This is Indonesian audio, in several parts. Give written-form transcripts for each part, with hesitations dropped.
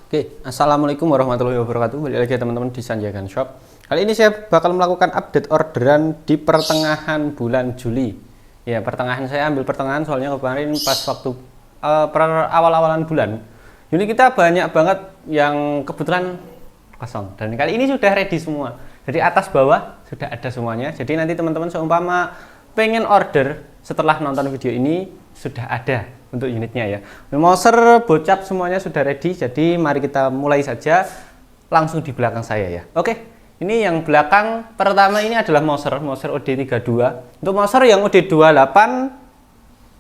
Oke, assalamualaikum warahmatullahi wabarakatuh. Balik lagi teman-teman di Sanjagan Shop. Kali ini saya bakal melakukan update orderan di pertengahan bulan Juli. Ya, pertengahan saya ambil pertengahan soalnya kemarin pas waktu awal-awalan bulan, unit kita banyak banget yang kebetulan kosong. Dan kali ini sudah ready semua. Dari atas bawah sudah ada semuanya. Jadi nanti teman-teman seumpama pengen order setelah nonton video ini sudah ada untuk unitnya ya. Moser, bocap semuanya sudah ready. Jadi mari kita mulai saja langsung di belakang saya ya. Oke, ini yang belakang pertama ini adalah Moser OD32. Untuk Moser yang OD28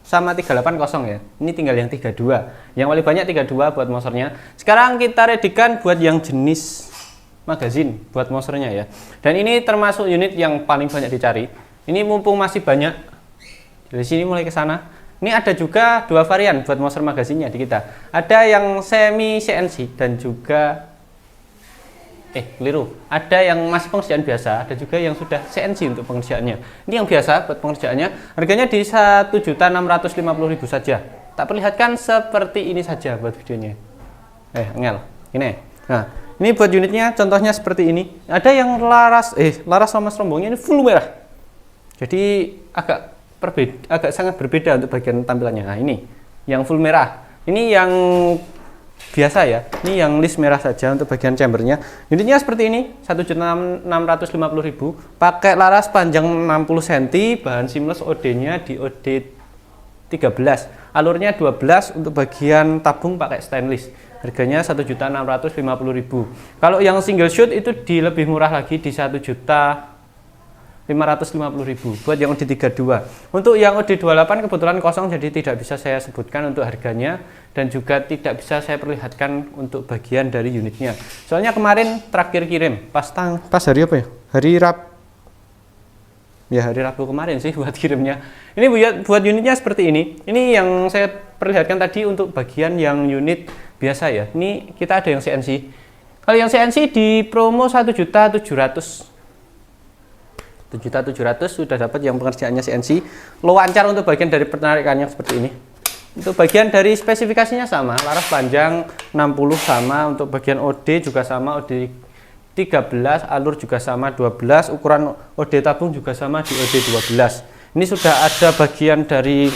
sama 380 ya. Ini tinggal yang 32. Yang paling banyak 32 buat Mosernya. Sekarang kita readykan buat yang jenis magazin buat Mosernya ya. Dan ini termasuk unit yang paling banyak dicari. Ini mumpung masih banyak. Dari sini mulai ke sana. Ini ada juga dua varian buat Moser magazinnya di kita. Ada yang semi CNC dan juga keliru. Ada yang masih pengerjaan biasa, ada juga yang sudah CNC untuk pengerjaannya. Ini yang biasa buat pengerjaannya. Harganya di 1.650.000 saja. Tak perlihatkan seperti ini saja buat videonya. Ngel. Ini. Nah, ini buat unitnya contohnya seperti ini. Ada yang laras sama serombongnya ini full merah. Jadi agak sangat berbeda untuk bagian tampilannya. Nah, ini yang full merah. Ini yang biasa ya. Ini yang list merah saja untuk bagian chambernya. Unitnya seperti ini, 1.650.000. Pakai laras panjang 60 cm, bahan seamless OD-nya di OD 13. Alurnya 12, untuk bagian tabung pakai stainless. Harganya 1.650.000. Kalau yang single shoot itu lebih murah lagi di 1.550.000 buat yang OD32. Untuk yang OD28 kebetulan kosong, jadi tidak bisa saya sebutkan untuk harganya dan juga tidak bisa saya perlihatkan untuk bagian dari unitnya. Soalnya kemarin terakhir kirim pas hari apa ya? Hari Rabu kemarin sih buat kirimnya. Ini buat unitnya seperti ini. Ini yang saya perlihatkan tadi untuk bagian yang unit biasa ya. Ini kita ada yang CNC. Kalau yang CNC di promo 1.700.000. 7.700.000 sudah dapat yang pengerjaannya CNC. Lancar untuk bagian dari penarikannya seperti ini. Untuk bagian dari spesifikasinya sama, laras panjang 60 sama, untuk bagian OD juga sama, OD 13, alur juga sama 12, ukuran OD tabung juga sama di OD 12. Ini sudah ada bagian dari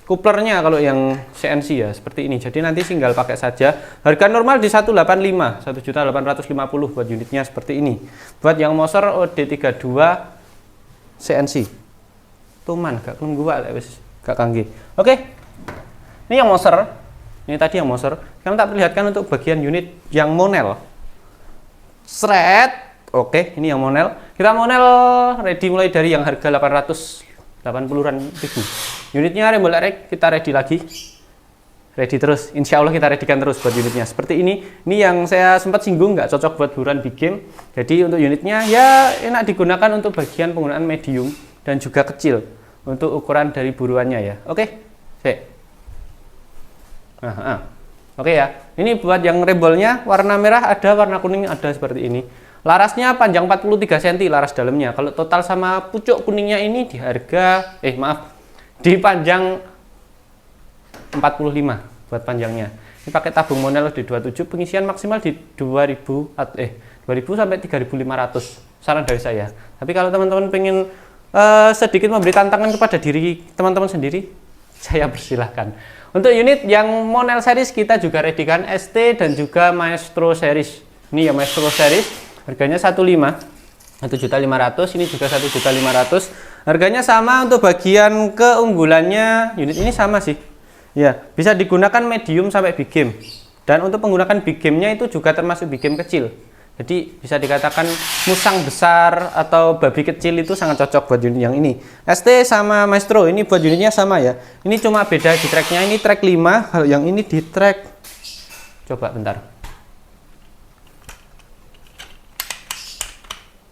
kuplernya kalau yang CNC ya, seperti ini. Jadi nanti tinggal pakai saja. Harga normal di 1.850.000 buat unitnya seperti ini. Buat yang Moser OD32 CNC. Tuman gak gua gak kangge. Oke. Ini yang Moser. Ini tadi yang Moser. Sekarang tak perlihatkan untuk bagian unit yang Monel. Oke, ini yang Monel. Kita Monel ready mulai dari yang harga 880-an ribu. Unitnya rembol erek kita ready lagi. Ready terus. Insya Allah kita readykan terus buat unitnya. Seperti ini. Ini yang saya sempat singgung nggak cocok buat buruan big game. Jadi untuk unitnya ya enak digunakan untuk bagian penggunaan medium dan juga kecil untuk ukuran dari buruannya ya. Oke. Oke ya. Ini buat yang rembolnya warna merah ada, warna kuning ada seperti ini. Larasnya panjang 43 cm laras dalamnya. Kalau total sama pucuk kuningnya ini di harga di panjang 45 buat panjangnya. Ini pakai tabung Monel di 27, pengisian maksimal di 2000 sampai 3.500. Saran dari saya. Tapi kalau teman-teman pengen sedikit memberi tantangan kepada diri teman-teman sendiri, saya persilahkan. Untuk unit yang Monel series kita juga readykan ST dan juga Maestro series. Ini yang Maestro series, harganya 1.500.000, ini juga 1.500.000. Harganya sama. Untuk bagian keunggulannya unit ini sama sih. Ya, bisa digunakan medium sampai big game. Dan untuk menggunakan big game-nya itu juga termasuk big game kecil. Jadi bisa dikatakan musang besar atau babi kecil itu sangat cocok buat unit yang ini. ST sama Maestro ini buat unitnya sama ya. Ini cuma beda di tracknya, ini track 5, yang ini di track, coba bentar.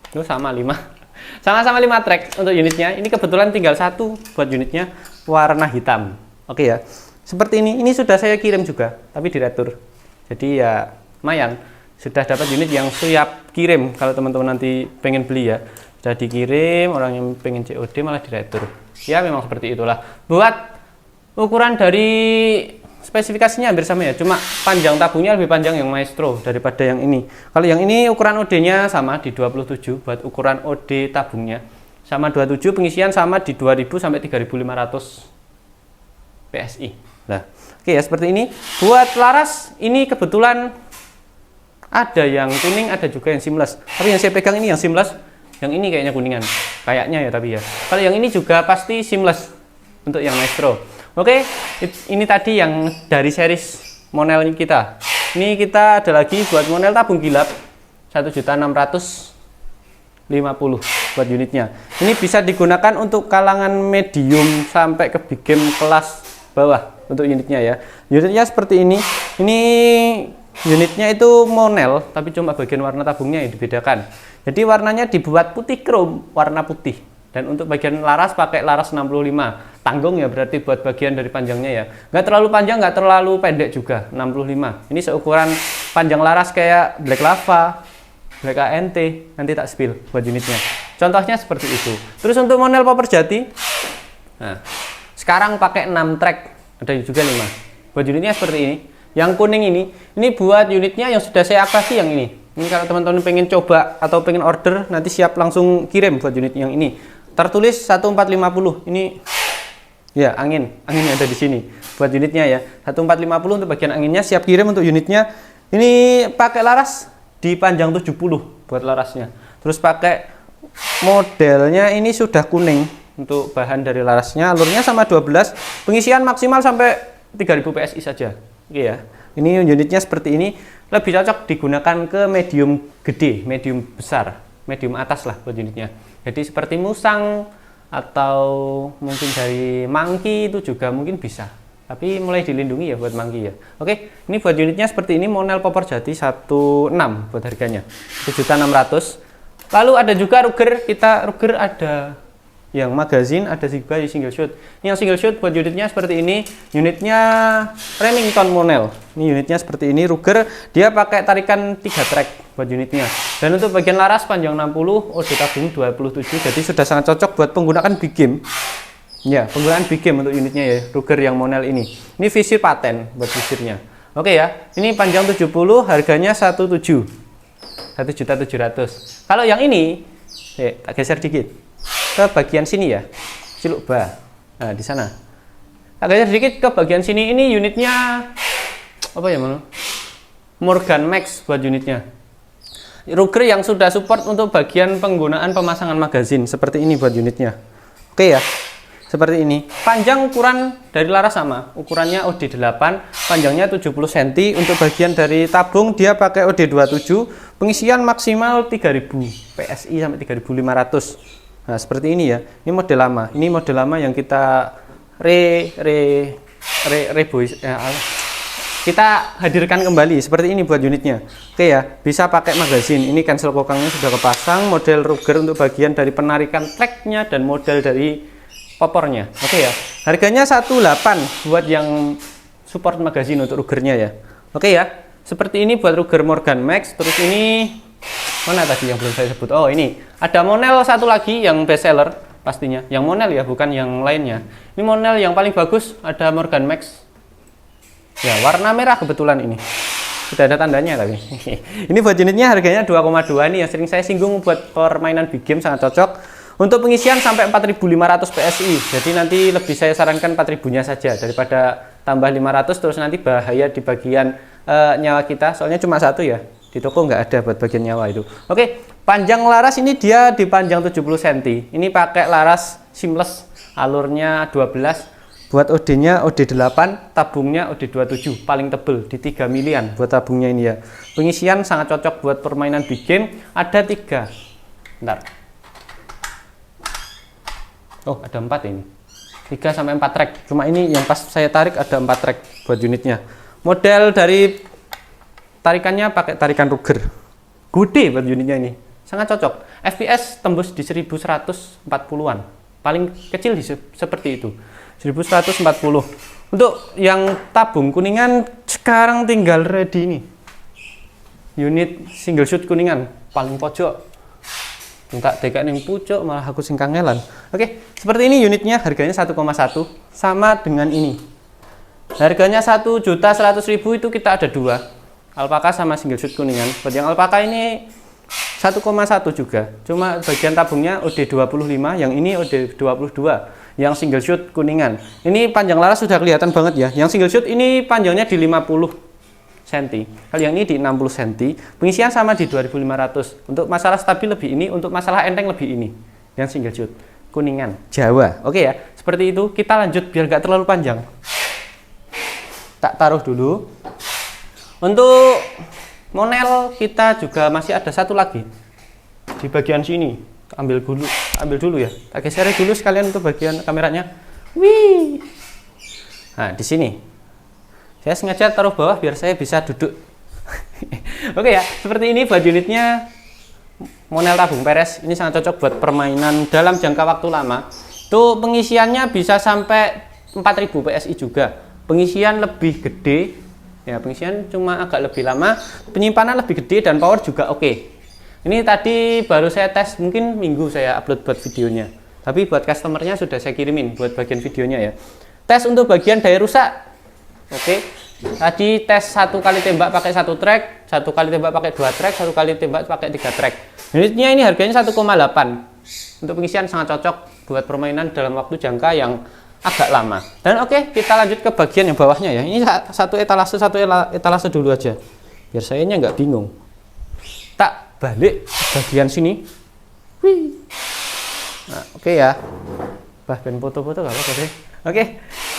Itu sama 5. Sama-sama 5 track untuk unitnya. Ini kebetulan tinggal satu buat unitnya warna hitam. Oke ya. Seperti ini. Ini sudah saya kirim juga, tapi di retur. Jadi ya lumayan. Sudah dapat unit yang siap kirim kalau teman-teman nanti pengen beli ya. Sudah dikirim, orang yang pengen COD malah di retur. Ya memang seperti itulah. Buat ukuran dari spesifikasinya hampir sama ya, cuma panjang tabungnya lebih panjang yang Maestro daripada yang ini. Kalau yang ini ukuran OD-nya sama di 27 buat ukuran OD tabungnya. Sama 27, pengisian sama di 2000 sampai 3500 PSI. Nah, oke ya seperti ini. Buat laras ini kebetulan ada yang kuning, ada juga yang seamless. Tapi yang saya pegang ini yang seamless. Yang ini kayaknya kuningan. Kayaknya ya tapi ya. Kalau yang ini juga pasti seamless untuk yang Maestro. Oke, ini tadi yang dari series Monel kita. Ini kita ada lagi buat Monel tabung gilap 1.650.000 buat unitnya. Ini bisa digunakan untuk kalangan medium sampai ke big game kelas bawah untuk unitnya ya. Unitnya seperti ini. Ini unitnya itu Monel, tapi cuma bagian warna tabungnya yang dibedakan. Jadi warnanya dibuat putih chrome, warna putih. Dan untuk bagian laras pakai laras 65. Tanggung ya berarti buat bagian dari panjangnya ya. Nggak terlalu panjang, nggak terlalu pendek juga, 65. Ini seukuran panjang laras kayak Black Lava, Black ANT, nanti tak spill buat unitnya. Contohnya seperti itu. Terus untuk Monel Popper Jati, nah, sekarang pakai 6 track, ada juga 5. Buat unitnya seperti ini. Yang kuning ini buat unitnya yang sudah saya akasi yang ini. Ini kalau teman-teman pengen coba atau pengen order, nanti siap langsung kirim buat unit yang ini. Tertulis 1450. Ini ya angin ada di sini buat unitnya ya. 1450 untuk bagian anginnya, siap kirim untuk unitnya. Ini pakai laras di panjang 70 buat larasnya. Terus pakai modelnya ini sudah kuning untuk bahan dari larasnya. Alurnya sama 12. Pengisian maksimal sampai 3000 PSI saja. Oke ya. Ini unitnya seperti ini. Lebih cocok digunakan ke medium gede, medium besar, medium atas lah buat unitnya. Jadi seperti Musang atau mungkin dari Monkey itu juga mungkin bisa. Tapi mulai dilindungi ya buat Monkey ya. Oke, ini buat unitnya seperti ini. Monel Popper Jati 16 buat harganya 7.600. Lalu ada juga Ruger. Ruger ada yang magazine, ada juga di single shoot. Ini yang single shoot buat unitnya seperti ini. Unitnya Remington Monel. Ini unitnya seperti ini. Ruger dia pakai tarikan 3 track buat unitnya. Dan untuk bagian laras panjang 60, OD tabung 27. Jadi sudah sangat cocok buat penggunaan big game. Ya, penggunaan big game untuk unitnya ya. Ruger yang Monel ini. Ini visir paten buat visirnya. Oke ya. Ini panjang 70, harganya 1.700. Kalau yang ini, tak geser dikit ke bagian sini ya, ciluk ba. Nah, di sana. Agak sedikit ke bagian sini. Ini unitnya apa ya, Morgan Max buat unitnya. Ruger yang sudah support untuk bagian penggunaan pemasangan magazin seperti ini buat unitnya. Oke ya. Seperti ini. Panjang ukuran dari laras sama. Ukurannya OD8, panjangnya 70 cm. Untuk bagian dari tabung dia pakai OD27. Pengisian maksimal 3000 PSI sampai 3500. Nah, seperti ini ya. Ini model lama. Ini model lama yang kita kita hadirkan kembali seperti ini buat unitnya. Oke ya, bisa pakai magazin. Ini cancel kokangnya sudah kepasang. Model Ruger untuk bagian dari penarikan tracknya dan model dari popornya. Oke ya. Harganya 18 buat yang support magazin untuk Rugernya ya. Oke ya. Seperti ini buat Ruger Morgan Max. Terus ini mana tadi yang belum saya sebut? Oh, ini ada Monel satu lagi yang best seller pastinya. Yang Monel ya, bukan yang lainnya. Ini Monel yang paling bagus, ada Morgan Max. Ya, warna merah kebetulan ini. Sudah ada tandanya tapi. Ini buat unitnya harganya 2,2. Ini yang sering saya singgung buat permainan big game, sangat cocok. Untuk pengisian sampai 4.500 PSI. Jadi nanti lebih saya sarankan 4.000-nya saja daripada tambah 500 terus nanti bahaya di bagian nyawa kita. Soalnya cuma satu ya. Di toko nggak ada buat bagian nyawa itu. Oke, panjang laras ini dia di panjang 70 cm. Ini pakai laras seamless, alurnya 12. Buat OD-nya OD8, tabungnya OD27, paling tebel di 3 milian buat tabungnya ini ya. Pengisian sangat cocok buat permainan big game. Ada 3. Bentar. Oh, ada 4 ini. 3 sampai 4 track. Cuma ini yang pas saya tarik ada 4 track buat unitnya. Model dari tarikannya pakai tarikan Ruger. Gede buat unitnya ini. Sangat cocok. FPS tembus di 1140-an. Paling kecil di seperti itu. 1140. Untuk yang tabung kuningan sekarang tinggal ready ini. Unit single shoot kuningan paling pojok. Enggak tega ning pucuk malah aku sing kangelan. Oke, seperti ini unitnya, harganya 1,1 sama dengan ini. Harganya 1.100.000 itu kita ada dua, alpaka sama single shoot kuningan. Buat yang alpaka ini 1,1 juga, cuma bagian tabungnya OD25, yang ini OD22, yang single shoot kuningan. Ini panjang laras sudah kelihatan banget ya. Yang single shoot ini panjangnya di 50 cm, kalau yang ini di 60 cm. Pengisian sama di 2500. Untuk masalah stabil lebih ini, untuk masalah enteng lebih ini. Yang single shoot kuningan Jawa. Oke ya, seperti itu. Kita lanjut biar gak terlalu panjang. Tak taruh dulu. Untuk monel kita juga masih ada satu lagi di bagian sini. Ambil dulu ya. Tak geser dulu sekalian untuk bagian kameranya. Wih. Nah, di sini. Saya sengaja taruh bawah biar saya bisa duduk. Oke ya, seperti ini buat unitnya. Monel tabung peres ini sangat cocok buat permainan dalam jangka waktu lama. Tuh pengisiannya bisa sampai 4000 PSI juga. Pengisian lebih gede. Ya, pengisian cuma agak lebih lama. Penyimpanan lebih gede dan power juga oke. Ini tadi baru saya tes, mungkin minggu saya upload buat videonya. Tapi buat customernya sudah saya kirimin buat bagian videonya ya. Tes untuk bagian daya rusak. Oke. Tadi tes 1 kali tembak pakai 1 track, 1 kali tembak pakai 2 track, 1 kali tembak pakai 3 track. Unitnya ini harganya 1,8. Untuk pengisian sangat cocok buat permainan dalam waktu jangka yang agak lama. Dan oke, kita lanjut ke bagian yang bawahnya ya. Ini satu etalase dulu aja. Biar sayanya nggak bingung. Tak balik bagian sini. Wih. Nah, oke ya. Bahkan foto-foto nggak apa-apa deh. Oke.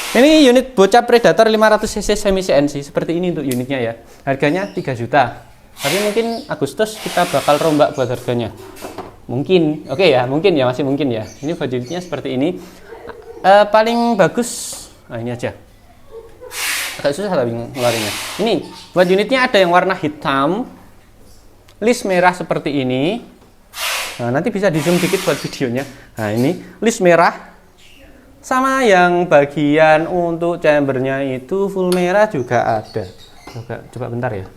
Ini unit bocap Predator 500cc semi CNC seperti ini untuk unitnya ya. Harganya 3 juta. Tapi mungkin Agustus kita bakal rombak buat harganya. Mungkin. Oke ya, mungkin ya, masih mungkin ya. Ini buat unitnya seperti ini. Paling bagus. Nah, ini aja. Agak susah tapi ngeluarinnya. Ini buat unitnya ada yang warna hitam, list merah seperti ini. Nah, nanti bisa di zoom dikit buat videonya. Nah, ini list merah. Sama yang bagian untuk chambernya itu full merah juga ada. Coba bentar ya.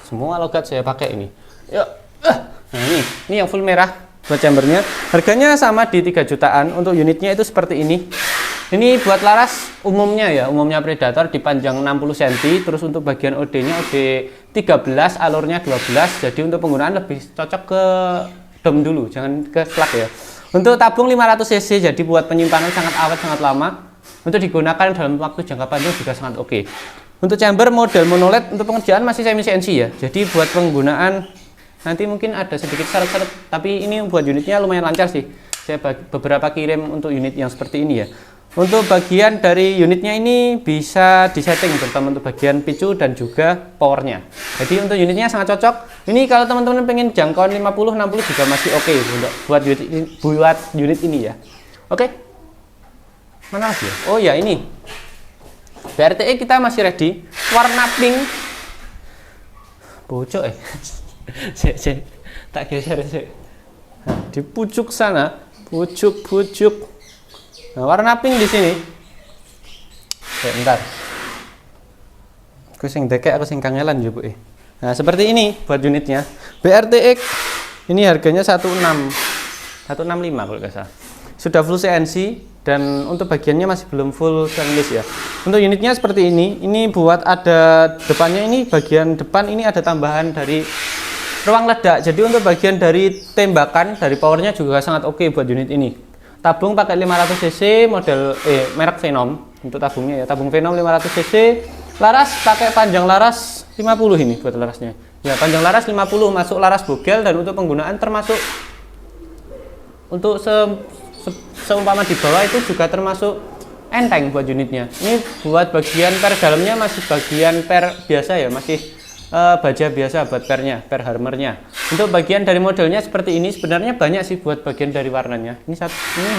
Semua logat saya pakai ini. Yuk. Nah, ini yang full merah buat chambernya. Harganya sama di 3 jutaan. Untuk unitnya itu seperti ini. Ini buat laras umumnya ya, umumnya Predator dipanjang 60 cm. Terus untuk bagian OD-nya OD 13, alurnya 12. Jadi untuk penggunaan lebih cocok ke dom dulu, jangan ke slug ya. Untuk tabung 500 cc, jadi buat penyimpanan sangat awet, sangat lama. Untuk digunakan dalam waktu jangka panjang juga sangat oke. Untuk chamber model monoled untuk pengerjaan masih semi CNC ya. Jadi buat penggunaan nanti mungkin ada sedikit syarat-syarat, tapi ini buat unitnya lumayan lancar sih. Saya beberapa kirim untuk unit yang seperti ini ya. Untuk bagian dari unitnya ini bisa disetting terutama untuk bagian picu dan juga powernya. Jadi untuk unitnya sangat cocok. Ini kalau teman-teman pengen jangkauan 50-60 juga masih oke buat unit ini ya. Oke. Mana lagi ya? Oh ya ini. BRTE kita masih ready. Warna pink. Bocok tak geser sih. Di pucuk sana, pucuk. Nah, warna pink di sini. Bentar. Aku sing dekek, aku sing kangelan juga. Nah, seperti ini buat unitnya. BRTX ini harganya 165 kalau nggak salah. Sudah full CNC dan untuk bagiannya masih belum full stainless ya. Untuk unitnya seperti ini. Ini buat ada depannya, ini bagian depan ini ada tambahan dari ruang ledak. Jadi untuk bagian dari tembakan dari powernya juga sangat oke buat unit ini. Tabung pakai 500 cc model merek Venom untuk tabungnya ya. Tabung Venom 500 cc. Laras pakai panjang laras 50 ini buat larasnya. Ya, panjang laras 50 masuk laras bogel dan untuk penggunaan termasuk untuk seumpama di bawah itu juga termasuk enteng buat unitnya. Ini buat bagian per dalamnya masih bagian per biasa ya, masih baja biasa buat pernya, per harmernya. Untuk bagian dari modelnya seperti ini sebenarnya banyak sih buat bagian dari warnanya. Ini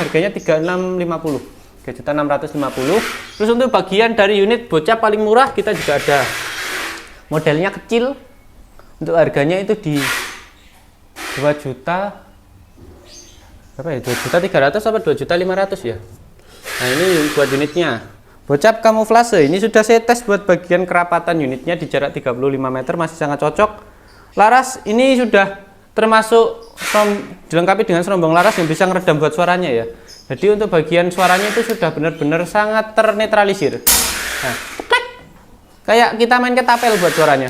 harganya 3650. 3.650. Terus untuk bagian dari unit bocah paling murah kita juga ada modelnya kecil. Untuk harganya itu di 2 juta berapa ya? 2.300.000 apa 2.500.000 ya. Nah, ini buat unitnya. Bocap kamuflase ini sudah saya tes buat bagian kerapatan unitnya di jarak 35 meter masih sangat cocok. Laras ini sudah termasuk dilengkapi dengan serombong laras yang bisa ngeredam buat suaranya ya. Jadi untuk bagian suaranya itu sudah benar-benar sangat ternetralisir. Nah, kayak kita main ketapel buat suaranya.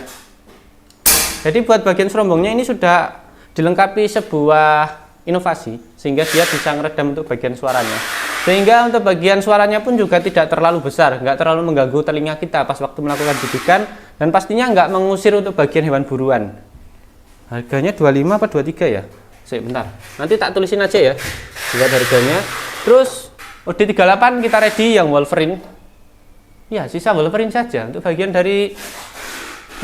Jadi buat bagian serombongnya ini sudah dilengkapi sebuah inovasi sehingga dia bisa meredam untuk bagian suaranya. Sehingga untuk bagian suaranya pun juga tidak terlalu besar, nggak terlalu mengganggu telinga kita pas waktu melakukan bidikan, dan pastinya nggak mengusir untuk bagian hewan buruan. Harganya 25 apa 23 ya? Sebentar, nanti tak tulisin aja ya buat harganya. Terus OD38 kita ready yang Wolverine. Ya, sisa Wolverine saja. Untuk bagian dari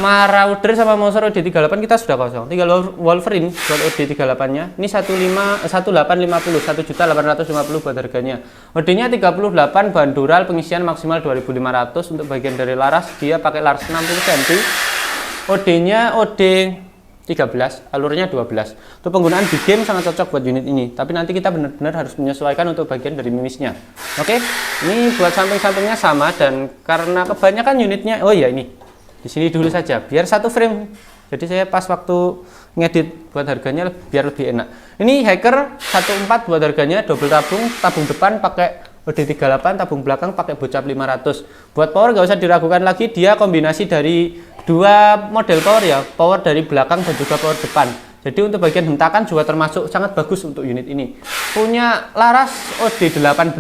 Marauder sama Monster OD38 kita sudah kosong. Tinggal Wolverine buat OD38-nya. Ini 1850, 1.850 buat harganya. OD-nya 38, bahan dural, pengisian maksimal 2.500. Untuk bagian dari laras dia pakai laras 60 cm. OD-nya OD 13, alurnya 12. Untuk penggunaan di game sangat cocok buat unit ini. Tapi nanti kita benar-benar harus menyesuaikan untuk bagian dari mimisnya. Oke, ini buat samping-sampingnya sama, dan karena kebanyakan unitnya, oh iya ini di sini dulu saja, biar satu frame. Jadi saya pas waktu ngedit buat harganya biar lebih enak. Ini Hacker 14 buat harganya, double tabung, tabung depan pakai OD38, tabung belakang pakai bocap 500. Buat power nggak usah diragukan lagi, dia kombinasi dari dua model power ya, power dari belakang dan juga power depan. Jadi untuk bagian hentakan juga termasuk sangat bagus untuk unit ini. Punya laras OD18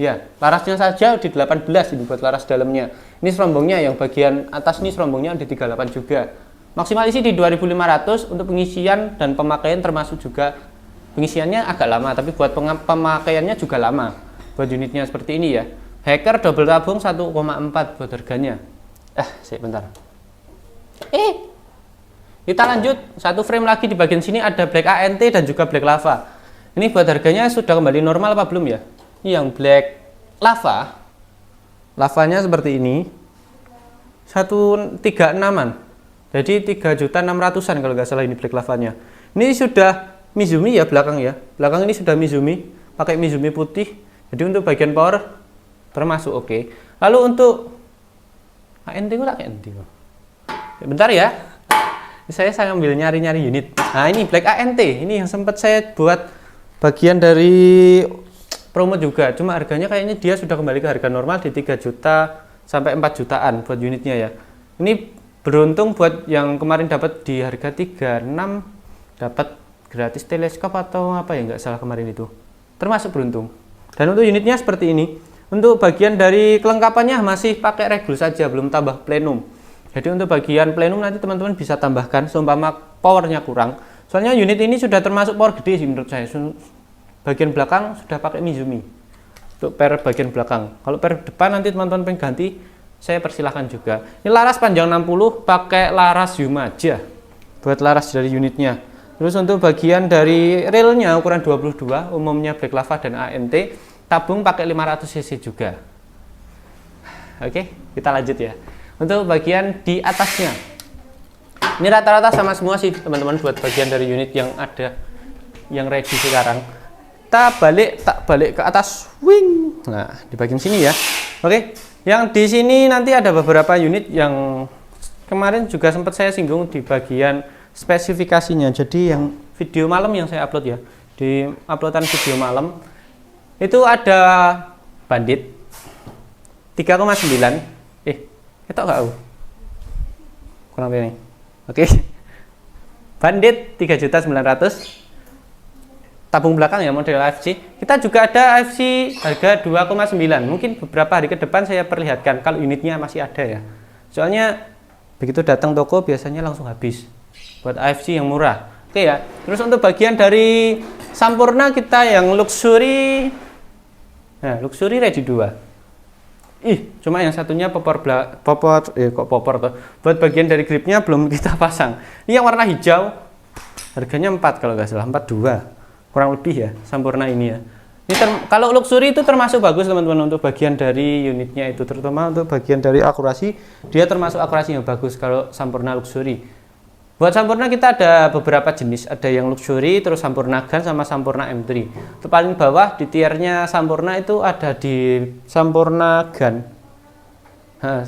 ya, larasnya saja OD18 ini buat laras dalamnya. Ini serombongnya yang bagian atas ini serombongnya OD38 juga. Maksimal isi di 2500. Untuk pengisian dan pemakaian termasuk juga pengisiannya agak lama, tapi buat pemakaiannya juga lama. Buat unitnya seperti ini ya. Hacker double tabung 1,4 buat harganya. Sebentar. Kita lanjut satu frame lagi. Di bagian sini ada Black ANT dan juga Black Lava. Ini buat harganya sudah kembali normal apa belum ya? Yang Black Lava, lavanya seperti ini, 136-an. Jadi 3.600.000 kalau nggak salah ini Black Lavanya. Ini sudah Mizumi ya belakang ya. Belakang ini sudah Mizumi, pakai Mizumi putih. Jadi untuk bagian power termasuk oke. Lalu untuk ANT gue tak ANT. Bentar ya, saya sambil nyari-nyari unit. Nah ini Black ANT, ini yang sempat saya buat bagian dari promo juga. Cuma harganya kayaknya dia sudah kembali ke harga normal di 3 juta sampai 4 jutaan buat unitnya ya. Ini beruntung buat yang kemarin dapat di harga 36, dapat gratis teleskop atau apa ya, nggak salah kemarin itu. Termasuk beruntung. Dan untuk unitnya seperti ini. Untuk bagian dari kelengkapannya masih pakai regul saja, belum tambah plenum. Jadi untuk bagian plenum nanti teman-teman bisa tambahkan seumpama powernya kurang. Soalnya unit ini sudah termasuk power gede sih menurut saya. Bagian belakang sudah pakai Mizumi untuk per bagian belakang. Kalau per depan nanti teman-teman pengen ganti, saya persilahkan juga. Ini laras panjang 60 pakai laras Yumaja buat laras dari unitnya. Terus untuk bagian dari railnya ukuran 22, umumnya Black Lava dan ANT, tabung pakai 500 cc juga. Oke, kita lanjut ya. Untuk bagian di atasnya, ini rata-rata sama semua sih teman-teman buat bagian dari unit yang ada yang ready sekarang. Tak balik ke atas, wing. Nah di bagian sini ya. Oke, yang di sini nanti ada beberapa unit yang kemarin juga sempat saya singgung di bagian spesifikasinya. Jadi yang video malam yang saya upload ya, di uploadan video malam itu ada Bandit 3,9. Kita nggak tahu kurang ini. Oke, Bandit 3.900.000, tabung belakang ya model AFC. Kita juga ada AFC harga 2,9. Mungkin beberapa hari ke depan saya perlihatkan kalau unitnya masih ada ya. Soalnya begitu datang toko biasanya langsung habis buat AFC yang murah. Oke ya. Terus untuk bagian dari Sampurna kita yang luxury. Nah, luxury ready 2. Cuma yang satunya popor tuh. Buat bagian dari gripnya belum kita pasang. Ini yang warna hijau. Harganya 4 kalau nggak salah, 42. Kurang lebih ya, Sampurna ini ya. Ini kalau luxury itu termasuk bagus teman-teman untuk bagian dari unitnya itu, terutama untuk bagian dari akurasi, dia termasuk akurasi yang bagus kalau Sampurna luxury. Buat Sampurna kita ada beberapa jenis, ada yang luxury, terus Sampurna Gun sama Sampurna M3. Itu paling bawah di tiernya Sampurna itu ada di Sampurna Gun.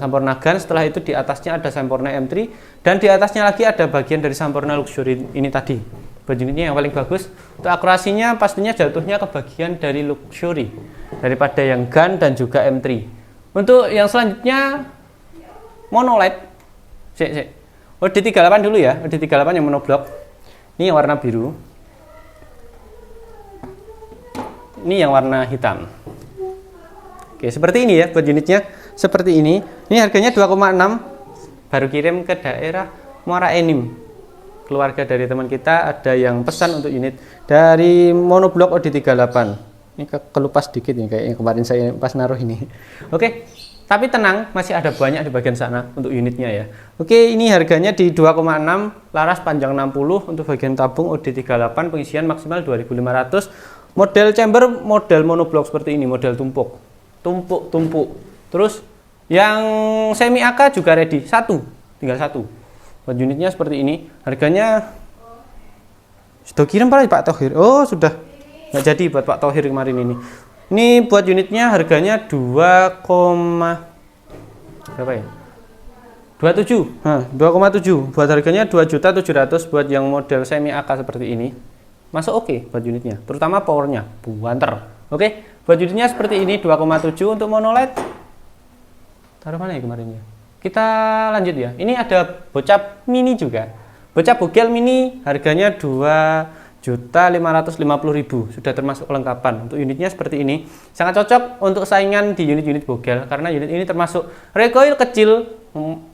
Sampurna Gun, setelah itu di atasnya ada Sampurna M3, dan di atasnya lagi ada bagian dari Sampurna luxury ini tadi. buat unitnya yang paling bagus. Untuk akurasinya pastinya jatuhnya ke bagian dari luxury daripada yang GAN dan juga M3. Untuk yang selanjutnya monoled. OD38 dulu ya, OD38 yang monoblok. Ini yang warna biru. Ini yang warna hitam. Oke, seperti ini ya buat unitnya. Seperti ini. Ini harganya 2,6. Baru kirim ke daerah Muara Enim. Keluarga dari teman kita ada yang pesan untuk unit dari monoblok OD38. Ini kelupas dikit nih kayaknya kemarin saya pas naruh ini. Oke. Tapi tenang, masih ada banyak di bagian sana untuk unitnya ya. Oke, ini harganya di 2,6, laras panjang 60 untuk bagian tabung OD38, pengisian maksimal 2.500. Model chamber, model monoblok seperti ini, model tumpuk. Tumpuk. Terus yang semi AK juga ready, tinggal satu. Buat unitnya seperti ini, harganya sudah kirim Pak Thohir. Oh, sudah. Nggak jadi buat Pak Thohir kemarin ini. Ini buat unitnya harganya 2,7. Nah, 2,7. Buat harganya 2.700.000 buat yang model semi AK seperti ini. Masuk oke buat unitnya, terutama powernya buanter. Oke, buat unitnya seperti ini 2,7 untuk monoled. Taruh mana ya kemarin ya? Kita lanjut ya. Ini ada bocap mini juga. Bocap bogel mini harganya 2.550.000, sudah termasuk kelengkapan. Untuk unitnya seperti ini, sangat cocok untuk saingan di unit-unit bogel karena unit ini termasuk recoil kecil,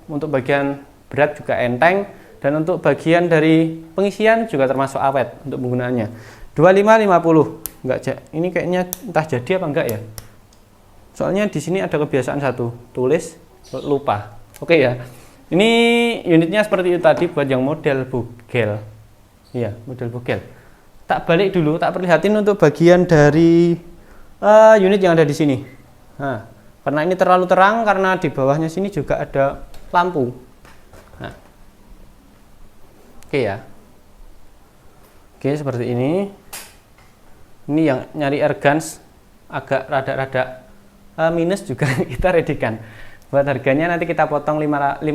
untuk bagian berat juga enteng, dan untuk bagian dari pengisian juga termasuk awet untuk penggunaannya. 2550. Ini kayaknya entah jadi apa enggak ya. Soalnya di sini ada kebiasaan satu, tulis lupa. Oke ya. Ini unitnya seperti itu tadi buat yang model bogel. Iya, model bogel. Tak balik dulu, tak perlihatin untuk bagian dari unit yang ada di sini. Nah, karena ini terlalu terang, karena di bawahnya sini juga ada lampu. Nah. Oke ya. Oke, seperti ini. Ini yang nyari airguns agak rada-rada minus juga kita readykan. Buat harganya nanti kita potong 50.000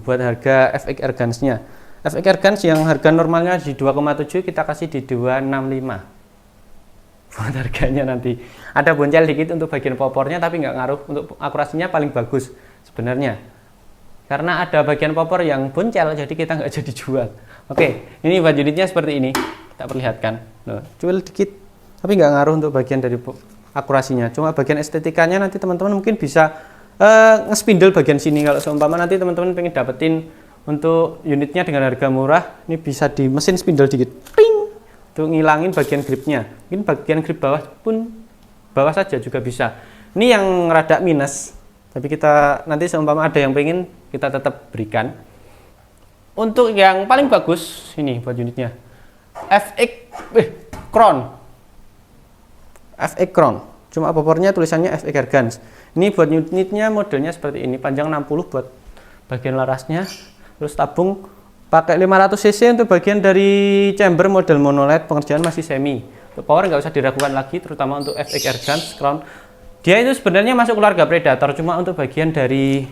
buat harga FX airgunsnya. FX airguns yang harga normalnya di 2,7 kita kasih di 265. Buat harganya nanti ada boncel dikit untuk bagian popornya, tapi nggak ngaruh, untuk akurasinya paling bagus sebenarnya. Karena ada bagian popor yang boncel, jadi kita nggak jadi jual. Oke, ini buat unitnya seperti ini. Kita perlihatkan. Loh, cuil dikit, tapi nggak ngaruh untuk bagian dari akurasinya. Cuma bagian estetikanya nanti teman-teman mungkin bisa nge-spindle bagian sini. Kalau seumpama nanti teman-teman pengen dapetin untuk unitnya dengan harga murah, ini bisa di mesin spindle dikit, pring, untuk ngilangin bagian gripnya. Mungkin bagian grip bawah pun bawah saja juga bisa. Ini yang rada minus, tapi kita nanti seumpama ada yang pengen, kita tetap berikan. Untuk yang paling bagus ini buat unitnya Crown. FX Crown. Cuma popornya tulisannya FX Airguns. Ini buat unitnya modelnya seperti ini, panjang 60 buat bagian larasnya. Terus tabung pakai 500 cc untuk bagian dari chamber model monoled, pengerjaan masih semi. Untuk power nggak usah diragukan lagi, terutama untuk FX Airguns Crown. Dia itu sebenarnya masuk keluarga Predator, cuma untuk bagian dari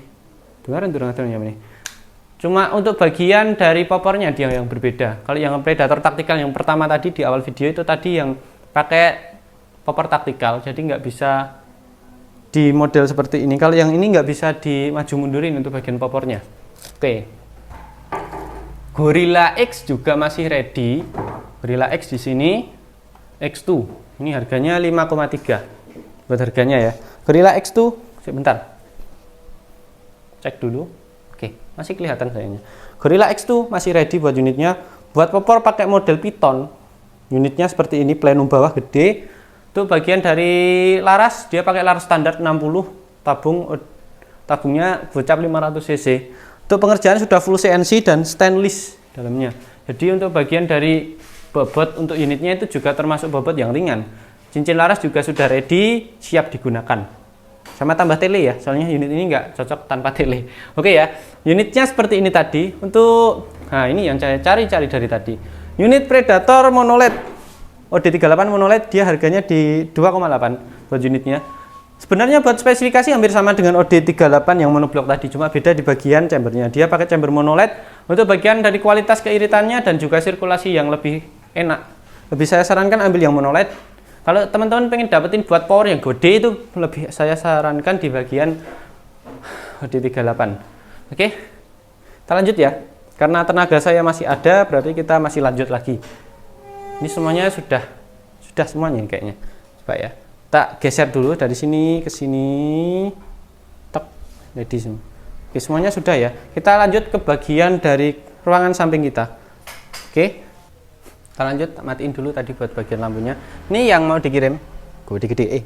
cuma untuk bagian dari popornya dia yang berbeda. Kalau yang Predator taktikal yang pertama tadi di awal video itu tadi yang pakai popor taktikal, jadi nggak bisa di model seperti ini. Kalau yang ini nggak bisa dimaju mundurin untuk bagian popornya. Oke. Gorilla X juga masih ready. Gorilla X di sini X2. Ini harganya 5,3. Buat harganya ya. Gorilla X2, sebentar. Cek dulu. Oke, masih kelihatan kayaknya. Gorilla X2 masih ready buat unitnya. Buat popor pakai model Python. Unitnya seperti ini, plenum bawah gede. Untuk bagian dari laras, dia pakai laras standar 60, tabungnya bocap 500 cc. Untuk pengerjaan sudah full CNC dan stainless dalamnya. Jadi untuk bagian dari bobot untuk unitnya itu juga termasuk bobot yang ringan. Cincin laras juga sudah ready, siap digunakan. Sama tambah tele ya, soalnya unit ini nggak cocok tanpa tele. Oke ya, unitnya seperti ini tadi. Untuk, nah ini yang saya cari-cari dari tadi. Unit Predator monoled OD38 monoled, dia harganya di 2,8 buat unitnya. Sebenarnya buat spesifikasi hampir sama dengan OD38 yang monoblok tadi, cuma beda di bagian chambernya. Dia pakai chamber monoled untuk bagian dari kualitas keiritannya dan juga sirkulasi yang lebih enak. Lebih saya sarankan ambil yang monoled. Kalau teman-teman pengen dapetin buat power yang gede itu lebih saya sarankan di bagian OD38. Oke, kita lanjut ya. Karena tenaga saya masih ada, berarti kita masih lanjut lagi. Ini semuanya sudah semuanya kayaknya. Coba ya. Tak geser dulu dari sini ke sini. Tek, ready semua. Oke, semuanya sudah ya. Kita lanjut ke bagian dari ruangan samping kita. Oke. Kita lanjut, matiin dulu tadi buat bagian lampunya. Ini yang mau dikirim. Gede-gede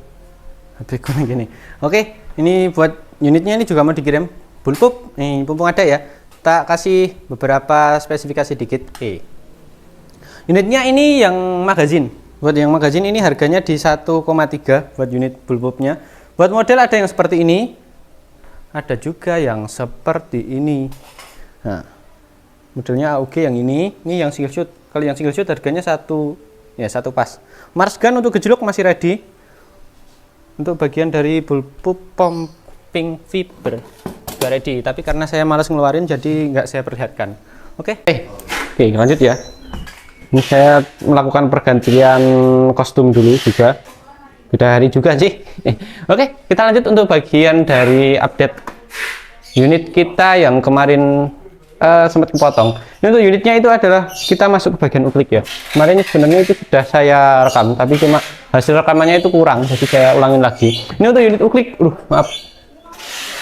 habis gini. Oke, ini buat unitnya ini juga mau dikirim. Bulpup, nih mumpung ada ya. Kita kasih beberapa spesifikasi dikit. Unitnya ini yang magazin. Buat yang magazin ini harganya di 1,3 buat unit bulbopnya. Buat model ada yang seperti ini, ada juga yang seperti ini. Nah, modelnya AUG yang ini yang single shoot. Kalau yang single shoot harganya satu pas. Mars gun untuk gejlok masih ready. Untuk bagian dari bulbup pumping fiber juga ready. Tapi karena saya malas ngeluarin jadi nggak saya perlihatkan. Oke, lanjut ya. Ini saya melakukan pergantian kostum dulu juga. Beda hari juga sih. Oke, kita lanjut untuk bagian dari update unit kita yang kemarin sempat kepotong. Ini untuk unitnya itu adalah kita masuk ke bagian uklik ya. Kemarin sebenarnya itu sudah saya rekam, tapi cuma hasil rekamannya itu kurang, jadi saya ulangin lagi. Ini untuk unit uklik, maaf.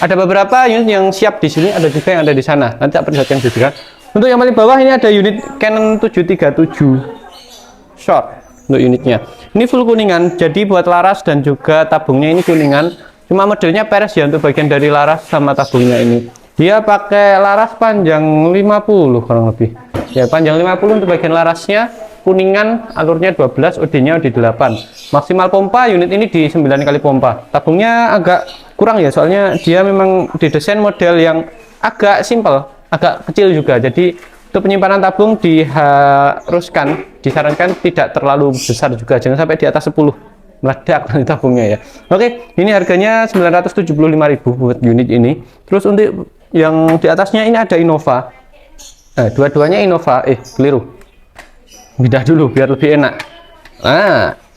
Ada beberapa unit yang siap di sini, ada juga yang ada di sana. Nanti tak perlihatkan juga. Untuk yang paling bawah ini ada unit Canon 737 short untuk unitnya. Ini full kuningan, jadi buat laras dan juga tabungnya ini kuningan. Cuma modelnya peres ya untuk bagian dari laras sama tabungnya ini. Dia pakai laras panjang 50 kurang lebih. Ya, panjang 50 untuk bagian larasnya, kuningan, alurnya 12, OD-nya OD8. Maksimal pompa unit ini di 9 kali pompa. Tabungnya agak kurang ya, soalnya dia memang didesain model yang agak simpel, agak kecil juga. Jadi untuk penyimpanan tabung disarankan tidak terlalu besar juga, jangan sampai di atas 10 meledak tabungnya ya. Oke, ini harganya 975.000 buat unit ini. Terus untuk yang di atasnya ini ada Innova. Dua-duanya Innova. Keliru. Pindah dulu biar lebih enak.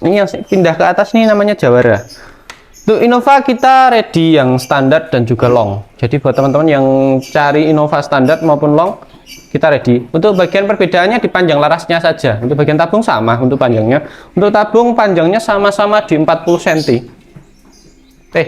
Ini yang pindah ke atas ini namanya Jawara. Untuk Innova kita ready yang standar dan juga long. Jadi buat teman-teman yang cari Innova standar maupun long, kita ready. Untuk bagian perbedaannya di panjang larasnya saja. Untuk bagian tabung sama untuk panjangnya. Untuk tabung panjangnya sama-sama di 40 cm.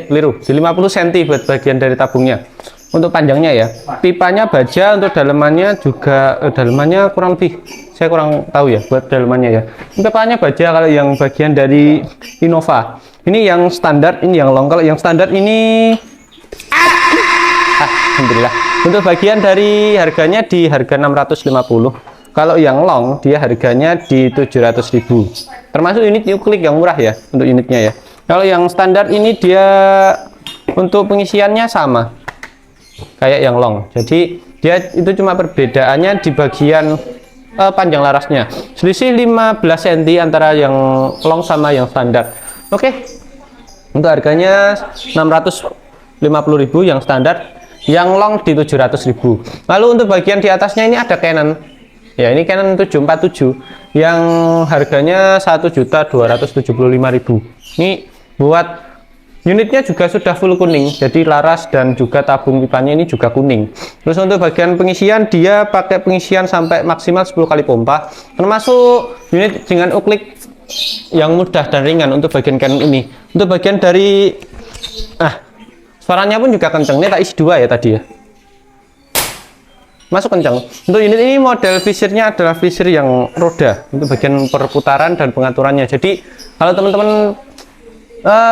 Keliru, di 50 cm buat bagian dari tabungnya. Untuk panjangnya ya. Pipanya baja, untuk dalemannya juga dalemannya kurang lebih. Saya kurang tahu ya buat dalemannya ya. Pipanya baja kalau yang bagian dari Innova. Ini yang standar, ini yang long. Kalau yang standar ini alhamdulillah. Untuk bagian dari harganya di harga 650. Kalau yang long dia harganya di 700.000. Termasuk unit uklik yang murah ya untuk unitnya ya. Kalau yang standar ini dia untuk pengisiannya sama kayak yang long. Jadi dia itu cuma perbedaannya di bagian panjang larasnya. Selisih 15 cm antara yang long sama yang standar. Oke. Untuk harganya 650.000 yang standar. Yang long di 700.000. Lalu untuk bagian di atasnya ini ada Canon. Ya, ini Canon 747 yang harganya 1.275.000. Ini buat unitnya juga sudah full kuning. Jadi laras dan juga tabung pipanya ini juga kuning. Terus untuk bagian pengisian dia pakai pengisian sampai maksimal 10 kali pompa. Termasuk unit dengan uklik yang mudah dan ringan untuk bagian Canon ini. Untuk bagian dari suaranya pun juga kenceng. Ini tak isi 2 ya tadi ya. Masuk kencang. Untuk unit ini model visirnya adalah visir yang roda untuk bagian perputaran dan pengaturannya. Jadi kalau teman-teman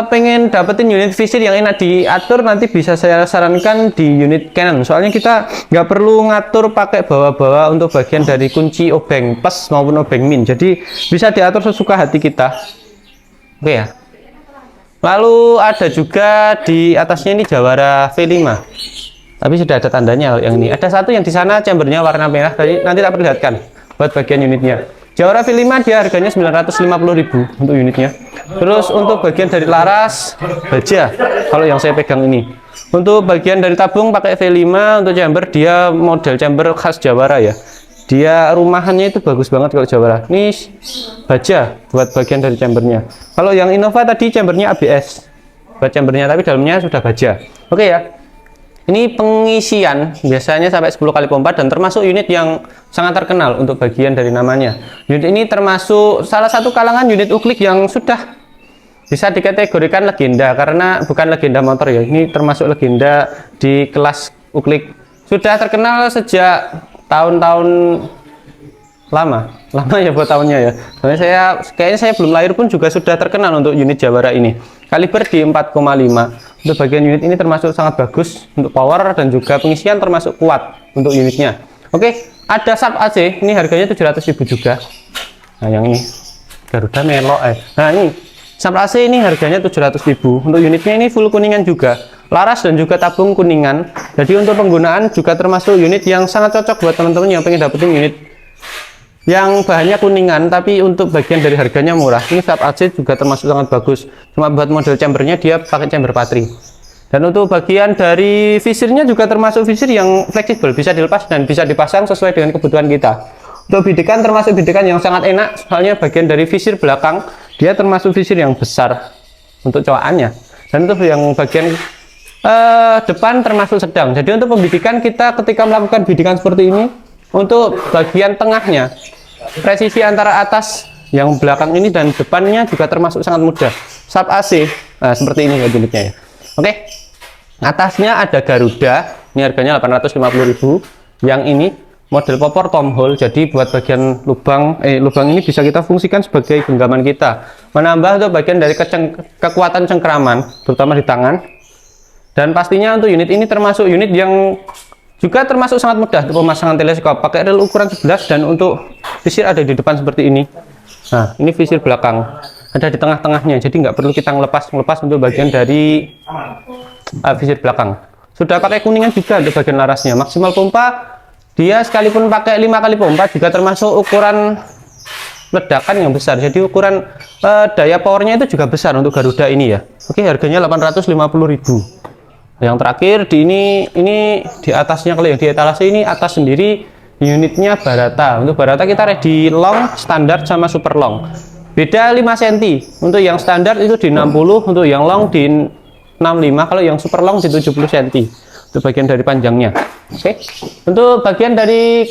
pengen dapetin unit visir yang enak diatur, nanti bisa saya sarankan di unit Canon. Soalnya kita nggak perlu ngatur pakai bawa-bawa untuk bagian dari kunci obeng plus maupun obeng min. Jadi bisa diatur sesuka hati kita. Oke ya. Lalu ada juga di atasnya ini Jawara V5. Tapi sudah ada tandanya yang ini. Ada satu yang di sana chambernya warna merah tadi, nanti tak perlihatkan buat bagian unitnya. Jawara V5 dia harganya 950.000 untuk unitnya. Terus untuk bagian dari laras baja, kalau yang saya pegang ini. Untuk bagian dari tabung pakai V5, untuk chamber dia model chamber khas Jawara ya. Dia rumahannya itu bagus banget kalau Jawara. Ini baja buat bagian dari chambernya. Kalau yang Innova tadi chambernya ABS buat chambernya, tapi dalamnya sudah baja. Oke ya. Ini pengisian biasanya sampai 10 kali pompa dan termasuk unit yang sangat terkenal untuk bagian dari namanya. Unit ini termasuk salah satu kalangan unit uklik yang sudah bisa dikategorikan legenda, karena bukan legenda motor ya. Ini termasuk legenda di kelas uklik. Sudah terkenal sejak tahun-tahun lama ya buat tahunnya ya. Soalnya kayaknya saya belum lahir pun juga sudah terkenal untuk unit Jawara ini. Kaliber di 4,5. Untuk bagian unit ini termasuk sangat bagus untuk power dan juga pengisian termasuk kuat untuk unitnya. Oke, ada sub AC, ini harganya 700.000 juga. Nah, yang ini Garuda Melo Nah, ini sub AC ini harganya 700.000. Untuk unitnya ini full kuningan juga. Laras dan juga tabung kuningan. Jadi untuk penggunaan juga termasuk unit yang sangat cocok buat teman-teman yang pengen dapetin unit yang bahannya kuningan, tapi untuk bagian dari harganya murah. Ini sub AC juga termasuk sangat bagus. Cuma buat model chambernya dia pakai chamber patri. Dan untuk bagian dari visirnya juga termasuk visir yang fleksibel, bisa dilepas dan bisa dipasang sesuai dengan kebutuhan kita. Untuk bidikan termasuk bidikan yang sangat enak, soalnya bagian dari visir belakang dia termasuk visir yang besar untuk cowakannya. Dan untuk yang bagian depan termasuk sedang. Jadi untuk pembidikan kita ketika melakukan bidikan seperti ini, untuk bagian tengahnya presisi antara atas yang belakang ini dan depannya juga termasuk sangat mudah. Sub AC seperti ini unitnya ya. Oke, atasnya ada Garuda, ini harganya 850.000. Yang ini model popor tom hole, jadi buat bagian lubang ini bisa kita fungsikan sebagai genggaman kita, menambah untuk bagian dari kekuatan cengkeraman terutama di tangan. Dan pastinya untuk unit ini termasuk unit yang juga termasuk sangat mudah untuk pemasangan teleskop, pakai rel ukuran 11 dan untuk visir ada di depan seperti ini. Nah, ini visir belakang ada di tengah-tengahnya, jadi nggak perlu kita ngelepas untuk bagian dari visir belakang. Sudah pakai kuningan juga untuk bagian larasnya. Maksimal pompa dia sekalipun pakai 5 kali pompa juga termasuk ukuran ledakan yang besar, jadi ukuran daya powernya itu juga besar untuk Garuda ini ya. Oke, harganya 850.000. Yang terakhir di ini di atasnya, kalau yang di etalase ini atas sendiri unitnya Barata. Untuk Barata kita ready long, standar sama super long. Beda 5 cm. Untuk yang standar itu di 60, untuk yang long di 65, kalau yang super long di 70 cm. Untuk bagian dari panjangnya. Oke. Untuk bagian dari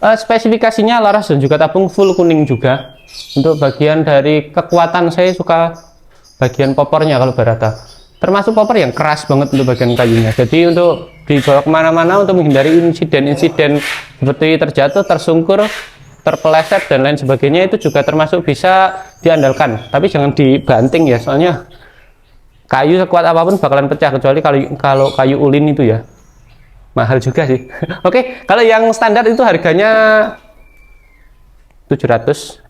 spesifikasinya laras dan juga tabung full kuning juga. Untuk bagian dari kekuatan saya suka bagian popornya kalau Barata. Termasuk popor yang keras banget untuk bagian kayunya, jadi untuk dibawa kemana-mana untuk menghindari insiden-insiden seperti terjatuh, tersungkur, terpeleset dan lain sebagainya, itu juga termasuk bisa diandalkan. Tapi jangan dibanting ya, soalnya kayu sekuat apapun bakalan pecah, kecuali kalau kayu ulin itu ya mahal juga sih. Oke, kalau yang standar itu harganya 700,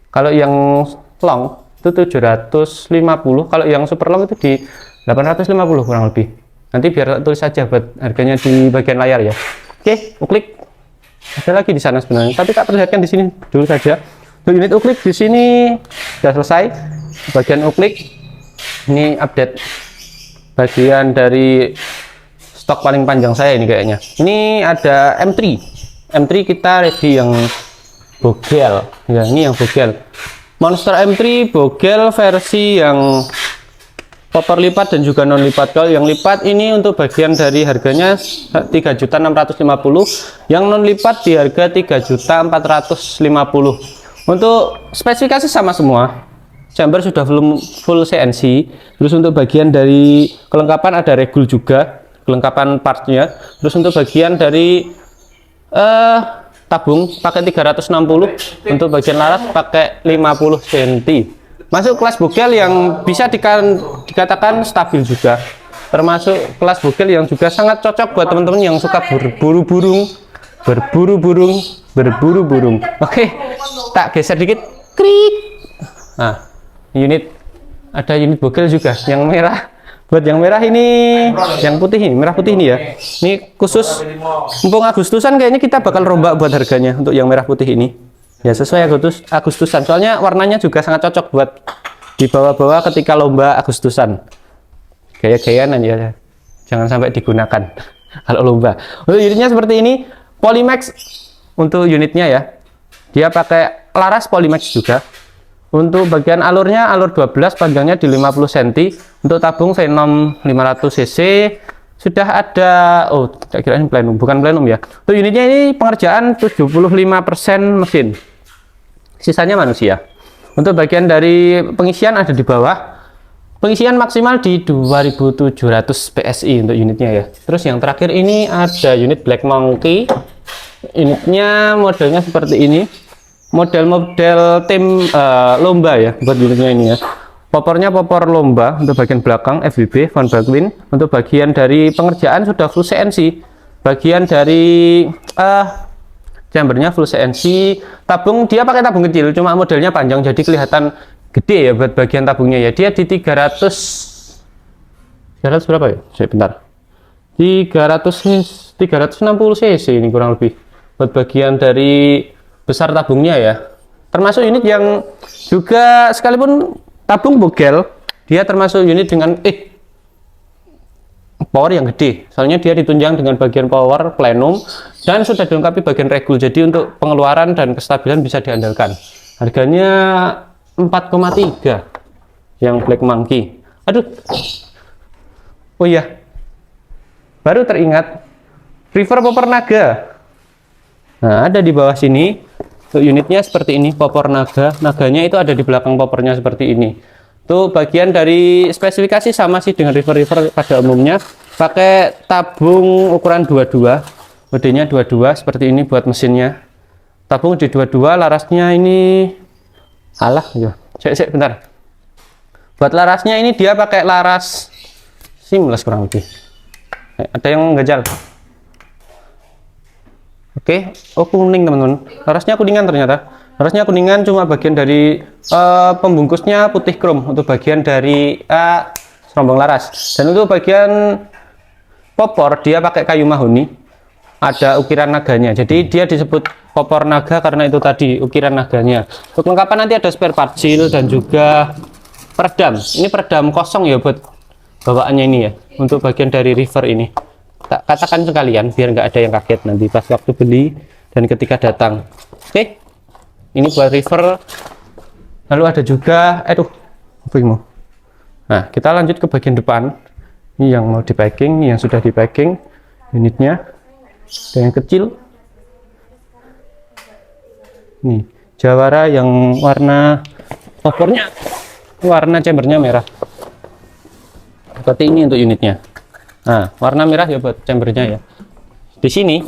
kalau yang long itu 750, kalau yang super long itu di 850 kurang lebih. Nanti biar tulis saja buat harganya di bagian layar ya. Oke, uklik ada lagi di sana sebenarnya, tapi tak perlihatkan di sini dulu saja. Untuk unit uklik di sini sudah selesai. Bagian uklik ini update bagian dari stok paling panjang saya ini kayaknya. Ini ada M3 kita ready yang bogel ya, ini yang bogel Monster M3 bogel versi yang popor lipat dan juga non lipat. Kalau yang lipat ini untuk bagian dari harganya 3.650.000, yang non lipat di harga 3.450.000. Untuk spesifikasi sama semua, chamber sudah full CNC. Terus untuk bagian dari kelengkapan ada regul juga, kelengkapan partnya. Terus untuk bagian dari tabung pakai 360, untuk bagian laras pakai 50 cm. Masuk kelas bogel yang bisa dikatakan stabil juga, termasuk kelas bogel yang juga sangat cocok buat teman-teman yang suka berburu burung. Oke, tak geser dikit, krik. Nah, ada unit bogel juga yang merah. Buat yang merah ini, yang putih ini, merah putih ini ya. Ini khusus mumpung Agustusan kayaknya kita bakal rombak buat harganya untuk yang merah putih ini. Ya sesuai Agustusan. Soalnya warnanya juga sangat cocok buat dibawa-bawa ketika lomba Agustusan. Gaya-gayaan aja. Jangan sampai digunakan kalau lomba. Untuk unitnya seperti ini, Polymax untuk unitnya ya. Dia pakai laras Polymax juga. Untuk bagian alurnya, alur 12, panjangnya di 50 cm. Untuk tabung Venom 500 cc. Sudah ada, oh tak kira ini plenum, bukan plenum ya. Untuk unitnya ini pengerjaan 75% mesin. Sisanya manusia. Untuk bagian dari pengisian ada di bawah. Pengisian maksimal di 2700 PSI untuk unitnya ya. Terus yang terakhir ini ada unit Black Monkey. Unitnya modelnya seperti ini. Model-model tim lomba ya buat unitnya ini ya. Popornya popor lomba untuk bagian belakang FWB Von Backlin. Untuk bagian dari pengerjaan sudah full CNC. Bagian dari chambernya full CNC. Tabung dia pakai tabung kecil, cuma modelnya panjang jadi kelihatan gede ya buat bagian tabungnya ya. Dia di 300 berapa ya? Sebentar. 360 cc ini kurang lebih. Buat bagian dari besar tabungnya ya. Termasuk unit yang juga sekalipun tabung bogel, dia termasuk unit dengan power yang gede. Soalnya dia ditunjang dengan bagian power plenum dan sudah dilengkapi bagian regul. Jadi untuk pengeluaran dan kestabilan bisa diandalkan. Harganya 4,3 yang Black Monkey. Aduh. Oh iya. Baru teringat River Popor Naga. Nah, ada di bawah sini. Untuk unitnya seperti ini, popor naga. Naganya itu ada di belakang popornya seperti ini. Tuh bagian dari spesifikasi sama sih dengan River pada umumnya. Pakai tabung ukuran 22. Kodenya 22 seperti ini buat mesinnya. Tabung di 22, larasnya ini alah ya. Cek bentar. Buat larasnya ini dia pakai laras seamless kurang lebih. Ada yang ngejal. Oke, oh kuning teman-teman. Larasnya kuningan ternyata. Larasnya kuningan, cuma bagian dari pembungkusnya putih krom untuk bagian dari serombong laras. Dan untuk bagian popor dia pakai kayu mahoni. Ada ukiran naganya. Jadi dia disebut popor naga karena itu tadi ukiran naganya. Untuk lengkapan nanti ada spare part seal dan juga peredam. Ini peredam kosong ya buat bawaannya ini ya. Untuk bagian dari river ini. Tak katakan sekalian biar nggak ada yang kaget nanti pas waktu beli dan ketika datang. Oke, ini buat river. Lalu ada juga nah kita lanjut ke bagian depan. Ini yang mau di packing, ini yang sudah di packing unitnya. Ada yang kecil nih, Jawara yang warna popornya, warna chambernya merah seperti ini untuk unitnya. Nah, warna merah ya buat chambernya ya. Di sini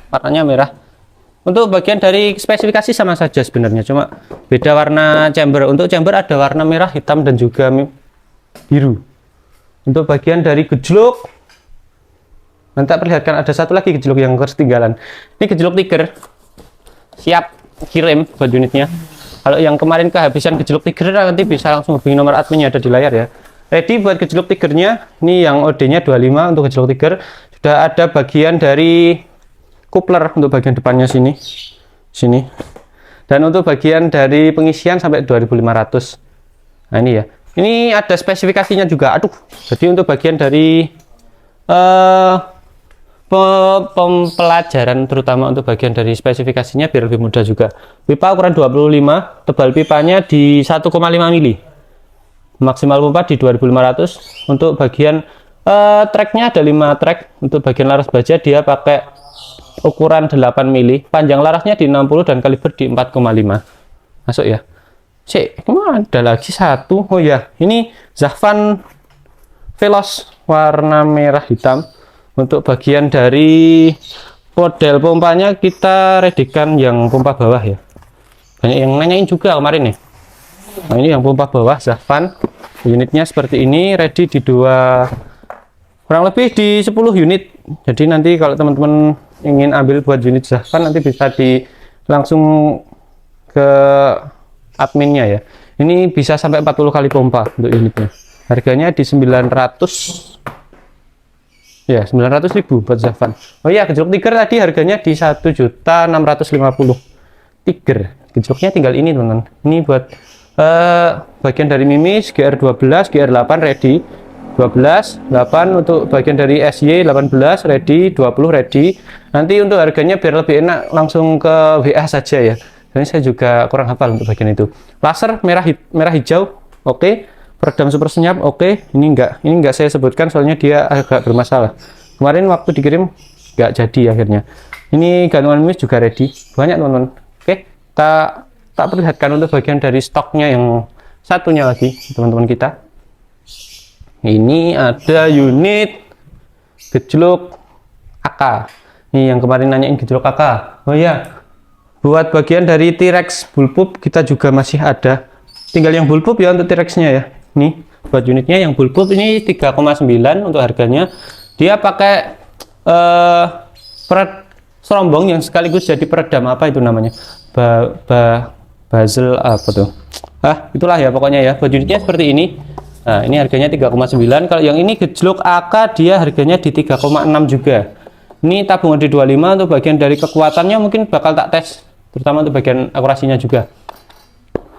warnanya merah. Untuk bagian dari spesifikasi sama saja sebenarnya, cuma beda warna chamber. Untuk chamber ada warna merah, hitam dan juga biru. Untuk bagian dari gejlok, nanti perlihatkan ada satu lagi gejlok yang ketinggalan. Ini gejlok tiger, siap kirim buat unitnya. Kalau yang kemarin kehabisan gejlok tiger nanti bisa langsung hubungi nomor adminnya ada di layar ya. Ready buat gejlok tigernya. Ini yang OD-nya 25 untuk gejlok tiger. Sudah ada bagian dari coupler untuk bagian depannya sini. Dan untuk bagian dari pengisian sampai 2500. Nah ini ya. Ini ada spesifikasinya juga. Aduh. Jadi untuk bagian dari pembelajaran terutama untuk bagian dari spesifikasinya biar lebih mudah juga. Pipa ukuran 25, tebal pipanya di 1,5 mili. Maksimal pompa di 2500. Untuk bagian tracknya ada 5 track. Untuk bagian laras baja dia pakai ukuran 8 mili, panjang larasnya di 60 dan kaliber di 4,5. Masuk ya. Ada lagi satu. Oh ya, ini Zafan Veloz warna merah hitam. Untuk bagian dari model pompanya kita redikan yang pompa bawah ya. Banyak yang nanyain juga kemarin nih. Nah ini yang pompa bawah Zafan, unitnya seperti ini, ready di kurang lebih di 10 unit. Jadi nanti kalau teman-teman ingin ambil buat unit Zafan nanti bisa langsung ke adminnya ya. Ini bisa sampai 40 kali pompa untuk unitnya. Harganya di 900 ya, 900.000 buat Zafan. Oh iya, gejlok tiger tadi harganya di 1.650.000. Tiger Gejloknya tinggal ini teman-teman. Ini buat bagian dari mimis GR12, GR8 ready. 12, 8 untuk bagian dari SY 18 ready, 20 ready. Nanti untuk harganya biar lebih enak langsung ke WA saja ya. Ini saya juga kurang hafal untuk bagian itu. Laser merah hijau, oke. Peredam super senyap, oke. Ini enggak saya sebutkan soalnya dia agak bermasalah. Kemarin waktu dikirim nggak jadi akhirnya. Ini gantungan mimis juga ready. Banyak teman-teman. Oke, tak perlihatkan untuk bagian dari stoknya yang satunya lagi teman-teman kita. Ini ada unit gejlok AK. Ini yang kemarin nanyain gejlok AK. Oh ya, buat bagian dari T-Rex bullpup kita juga masih ada. Tinggal yang bullpup ya untuk T-Rexnya ya. Nih buat unitnya yang bullpup ini 3,9 untuk harganya. Dia pakai serombong yang sekaligus jadi peredam apa itu namanya? Bazel apa tuh? Itulah ya pokoknya ya. Buat unitnya seperti ini. Nah, ini harganya 3,9. Kalau yang ini gejlok AK dia harganya di 3,6 juga. Ini tabungan di 25 untuk bagian dari kekuatannya mungkin bakal tak tes, terutama untuk bagian akurasinya juga.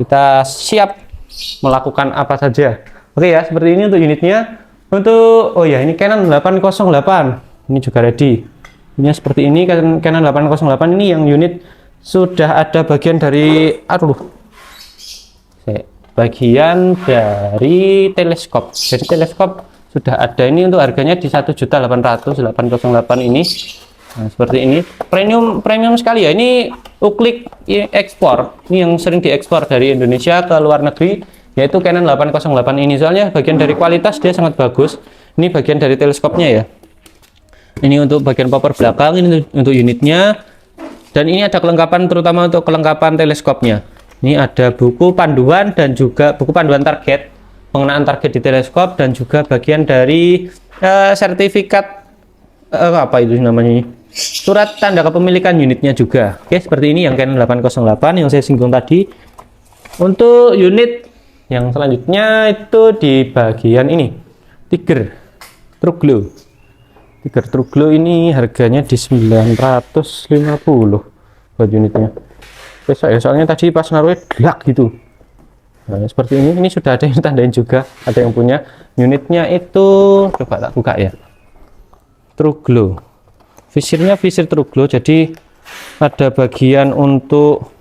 Kita siap melakukan apa saja. Oke ya, seperti ini untuk unitnya. Untuk oh ya, ini Canon 808. Ini juga ready. Ini seperti ini Canon 808 ini yang unit sudah ada bagian dari bagian dari teleskop. Jadi teleskop sudah ada, ini untuk harganya di 1.800.808 ini. Nah, seperti ini. Premium sekali ya. Ini uklik ekspor. Ini yang sering diekspor dari Indonesia ke luar negeri, yaitu Canon 808 ini. Soalnya bagian dari kualitas dia sangat bagus. Ini bagian dari teleskopnya ya. Ini untuk bagian popper belakang, ini untuk unitnya. Dan ini ada kelengkapan terutama untuk kelengkapan teleskopnya. Ini ada buku panduan dan juga buku panduan target, pengenaan target di teleskop, dan juga bagian dari sertifikat apa itu namanya, surat tanda kepemilikan unitnya juga. Oke, seperti ini yang Canon 808 yang saya singgung tadi. Untuk unit yang selanjutnya itu di bagian ini, Tiger True Glow ini harganya di 950 buat unitnya. Besok ya, soalnya tadi pas naruh gelak gitu. Nah, seperti ini sudah ada yang tandain juga, ada yang punya. Unitnya itu coba tak buka ya. True Glow. Visirnya visir True Glow, jadi ada bagian untuk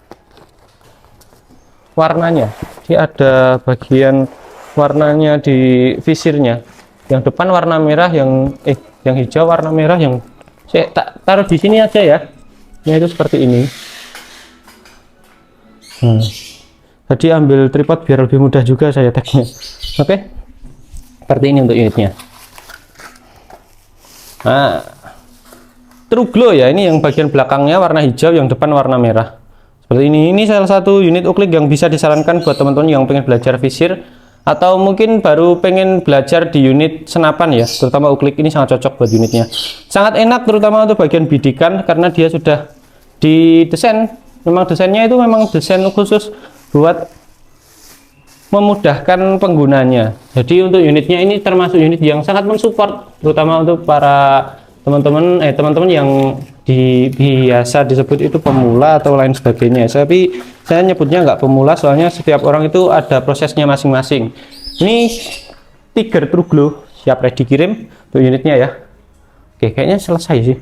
warnanya. Jadi ada bagian warnanya di visirnya. Yang depan warna merah, yang hijau warna merah, yang saya tak taruh di sini aja ya. Ini itu seperti ini. Tadi ambil tripod biar lebih mudah juga saya tagnya. Oke, seperti ini untuk unitnya. Nah, True Glow ya, ini yang bagian belakangnya warna hijau, yang depan warna merah. Seperti ini. Ini salah satu unit uklik yang bisa disarankan buat teman-teman yang pengen belajar visir atau mungkin baru pengen belajar di unit senapan ya, terutama uklik ini sangat cocok buat unitnya. Sangat enak terutama untuk bagian bidikan karena dia sudah didesain. Memang desainnya itu memang desain khusus buat memudahkan penggunanya. Jadi untuk unitnya ini termasuk unit yang sangat mensupport, terutama untuk para teman-teman yang biasa disebut itu pemula atau lain sebagainya. Tapi saya nyebutnya nggak pemula soalnya setiap orang itu ada prosesnya masing-masing. Ini Tiger True Glow siap ready kirim untuk unitnya ya. Oke, kayaknya selesai sih.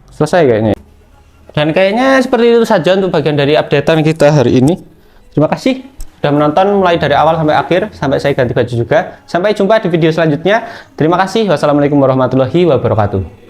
Selesai kayaknya. Dan kayaknya seperti itu saja untuk bagian dari updatean kita hari ini. Terima kasih sudah menonton mulai dari awal sampai akhir, sampai saya ganti baju juga. Sampai jumpa di video selanjutnya. Terima kasih. Wassalamualaikum warahmatullahi wabarakatuh.